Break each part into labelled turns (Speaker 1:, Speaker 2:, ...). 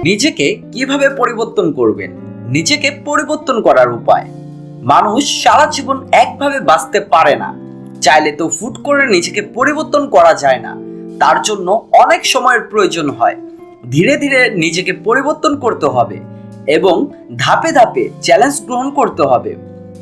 Speaker 1: নিজেকে কিভাবে পরিবর্তন করবেন? নিজেকে পরিবর্তন করার উপায়। মানুষ সারা জীবন একভাবে বাঁচতে পারে না। চাইলে তো হুট করে নিজেকে পরিবর্তন করা যায় না। তার জন্য অনেক সময়ের প্রয়োজন হয়। ধীরে ধীরে নিজেকে পরিবর্তন করতে হবে এবং ধাপে ধাপে চ্যালেঞ্জ গ্রহণ করতে হবে।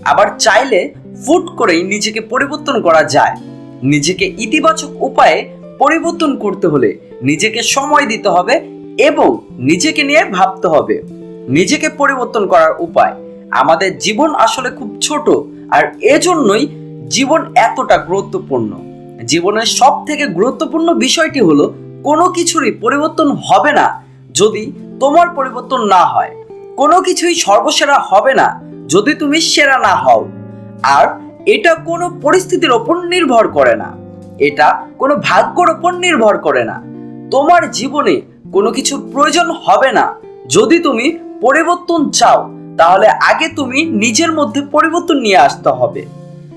Speaker 1: আবার চাইলে হুট করেই নিজেকে পরিবর্তন করা যায়। নিজেকে ইতিবাচক উপায়ে পরিবর্তন করতে হলে নিজেকে সময় দিতে হবে এবং নিজেকে নিয়ে ভাবতে হবে। নিজেকে পরিবর্তন করার উপায়। আমাদের জীবন আসলে খুব ছোট, আর এজন্যই জীবন এতটা গুরুত্বপূর্ণ। জীবনের সব থেকে গুরুত্বপূর্ণ বিষয়টি হলো কোনো কিছুরই পরিবর্তন হবে না যদি তোমার পরিবর্তন না হয়। কোনো কিছুই সর্বসেরা হবে না যদি তুমি সেরা না হও। আর এটা কোনো পরিস্থিতির ওপর নির্ভর করে না, এটা কোনো ভাগ্যর ওপর নির্ভর করে না। তোমার জীবনে কোনো কিছু প্রয়োজন হবে না যদি তুমি পরিবর্তন চাও, তাহলে আগে তুমি নিজের মধ্যে পরিবর্তন নিয়ে আসতে হবে।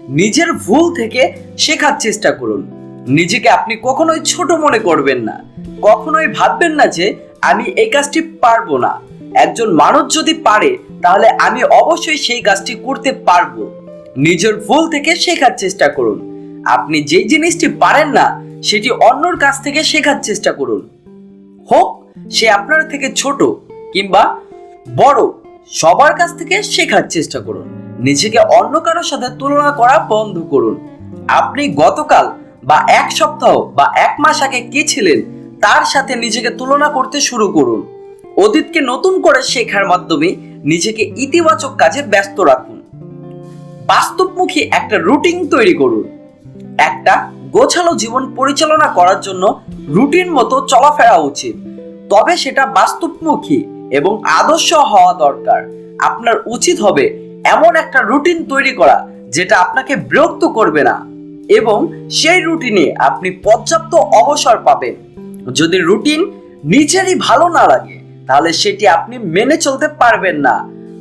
Speaker 1: নিজের ভুল থেকে শেখার চেষ্টা করুন। নিজেকে আপনি কখনোই ছোট মনে করবেন না। কখনোই ভাববেন না যে আমি এই কাজটি পারবো না। একজন মানুষ যদি পারে তাহলে আমি অবশ্যই সেই কাজটি করতে পারবো। নিজের ভুল থেকে শেখার চেষ্টা করুন। আপনি যেই জিনিসটি পারেন না সেটি অন্যর কাছ থেকে শেখার চেষ্টা করুন। হোক সে আপনার থেকে ছোট কিংবা বড়, সবার কাছ থেকে শেখার চেষ্টা করুন। নিজেকে অন্য কারোর সাথে তুলনা করা বন্ধ করুন। আপনি গতকাল বা এক সপ্তাহ বা এক মাস আগে কে ছিলেন তার সাথে নিজেকে তুলনা করতে শুরু করুন। অতীতকে নতুন করে শেখার মাধ্যমে নিজেকে ইতিবাচক কাজে ব্যস্ত রাখুন। বাস্তবমুখী একটা রুটিন তৈরি করুন। একটা গোছালো জীবন পরিচালনা করার জন্য রুটিন মতো চলাফেরা উচিত, তবে সেটা বাস্তবমুখী এবং আদর্শ হওয়া দরকার। আপনার উচিত হবে এমন একটা রুটিন তৈরি করা যেটা আপনাকে বিরক্ত করবে না এবং সেই রুটিনে আপনি পর্যাপ্ত অবসর পাবেন। যদি রুটিন নিজেরই ভালো না লাগে তাহলে সেটি আপনি মেনে চলতে পারবেন না।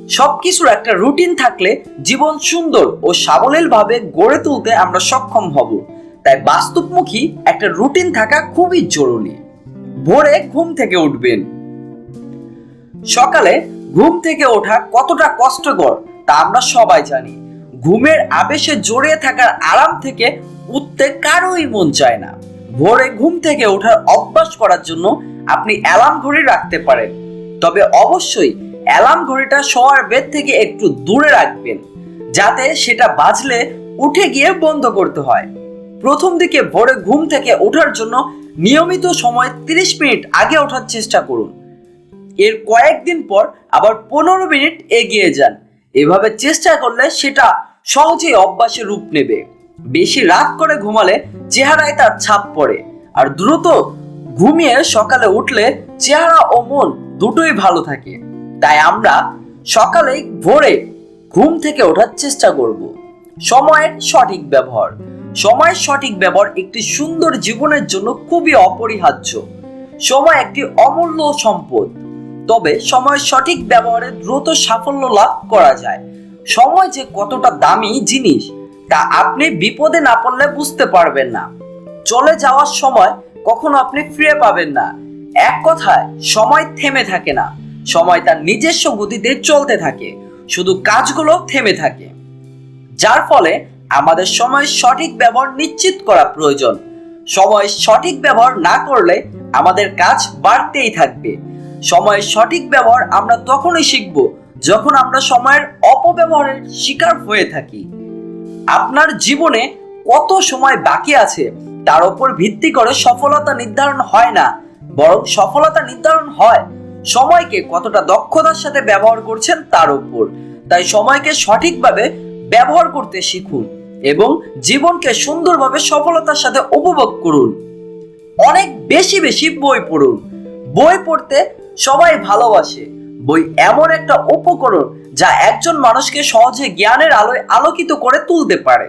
Speaker 1: সবকিছুর একটা রুটিন থাকলে জীবন সুন্দর ও সাবলীলভাবে গড়ে তুলতে আমরা সক্ষম হব। তাই বাস্তবমুখী একটা রুটিন থাকা খুবই জরুরি। ভোরে ঘুম থেকে উঠবেন। সকালে ঘুম থেকে ওঠা কতটা কষ্টকর তা আমরা সবাই জানি। ঘুমের আবেশে জড়িয়ে থাকার আরাম থেকে উঠতে কারোই মন চায় না। ভোরে ঘুম থেকে ওঠার অভ্যাস করার জন্য আপনি অ্যালার্ম ঘড়ি রাখতে পারেন, তবে অবশ্যই অ্যালার্ম ঘড়িটা শোয়ার বেড থেকে একটু দূরে রাখবেন, যাতে সেটা বাজলে উঠে গিয়ে বন্ধ করতে হয়। প্রথম দিকে ভোরে ঘুম থেকে ওঠার জন্য নিয়মিত সময় 30 মিনিট আগে ওঠার চেষ্টা করুন। এর কয়েকদিন পর আবার 15 মিনিট এগিয়ে যান। এভাবে চেষ্টা করলে সেটা সহজেই অভ্যাসে রূপ নেবে। বেশি রাত করে ঘুমালে চেহারায় তার ছাপ পড়ে, আর দ্রুত ঘুমিয়ে সকালে উঠলে চেহারা ও মন দুটোই ভালো থাকে। তাই আমরা সকালেই ভোরে ঘুম থেকে ওঠার চেষ্টা করব। সময়ের সঠিক ব্যবহার। সময়ের সঠিক ব্যবহার একটি সুন্দর জীবনের জন্য খুবই অপরিহার্য। সময় একটি অমূল্য সম্পদ, তবে সময়ের সঠিক ব্যবহারে দ্রুত সাফল্য লাভ করা যায়। সময় যে কতটা দামি জিনিস তা আপনি বিপদে না পড়লে বুঝতে পারবেন না। চলে যাওয়ার সময় কখনো আপনি ফিরে পাবেন না। এক কথায় সময় থেমে থাকে না, সময় তার নিজস্ব গতিতে চলতে থাকে, শুধু কাজগুলো থেমে থাকে। যার ফলে আমাদের সময়ের সঠিক ব্যবহার নিশ্চিত করা প্রয়োজন। সময়ের সঠিক ব্যবহার না করলে আমাদের কাজ বাড়তেই থাকবে। সময়ের সঠিক ব্যবহার আমরা তখনই শিখব যখন আমরা সময়ের অপব্যবহারের শিকার হয়ে থাকি। আপনার জীবনে কত সময় বাকি আছে তার উপর ভিত্তি করে সফলতা নির্ধারণ হয় না, বরং সফলতা নির্ধারণ হয় সময়কে কতটা দক্ষতার সাথে ব্যবহার করছেন তার উপর। তাই সময়কে সঠিকভাবে ব্যবহার করতে শিখুন এবং জীবনকে সুন্দরভাবে সফলতার সাথে উপভোগ করুন। অনেক বেশি বেশি বই পড়ুন। বই পড়তে সবাই ভালোবাসে। বই এমন একটা উপকরণ যা একজন মানুষকে সহজে জ্ঞানের আলোয় আলোকিত করে তুলতে পারে।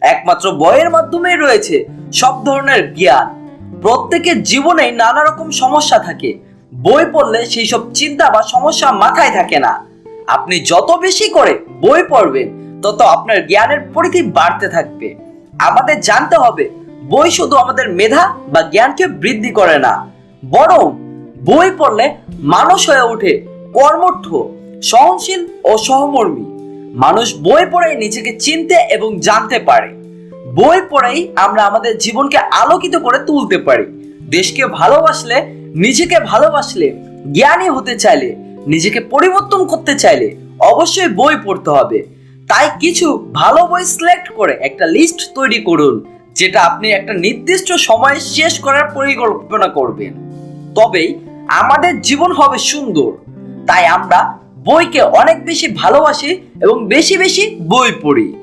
Speaker 1: একমাত্র বইয়ের মাধ্যমেই রয়েছে সব ধরনের জ্ঞান। প্রত্যেকের জীবনেই নানা রকম সমস্যা থাকে। বই পড়লে সেই সব চিন্তা বা সমস্যা মাথায় থাকে না। আপনি যত বেশি করে বই পড়বেন তত আপনার জ্ঞানের পরিধি বাড়তে থাকবে। আমাদের জানতে হবে বই শুধু আমাদের মেধা বা জ্ঞানকে বৃদ্ধি করে না, বরং বই পড়লে মানুষ হয়ে ওঠে কর্মঠ, সহনশীল ও সহমর্মী। মানুষ বই পড়ে নিজেকে চিনতে এবং জানতে পারে। বই পড়েই আমরা আমাদের জীবনকে আলোকিত করে তুলতে পারি। দেশকে ভালোবাসলে, নিজেকে ভালোবাসলে, জ্ঞানী হতে চাইলে, নিজেকে পরিবর্তন করতে চাইলে অবশ্যই বই পড়তে হবে। তাই কিছু ভালো বই সিলেক্ট করে একটা লিস্ট তৈরি করুন, যেটা আপনি একটা নির্দিষ্ট সময়ে শেষ করার পরিকল্পনা করবেন। তবেই আমাদের জীবন হবে সুন্দর। তাই আমরা বইকে অনেক বেশি ভালোবাসি এবং বেশি বেশি বই পড়ি।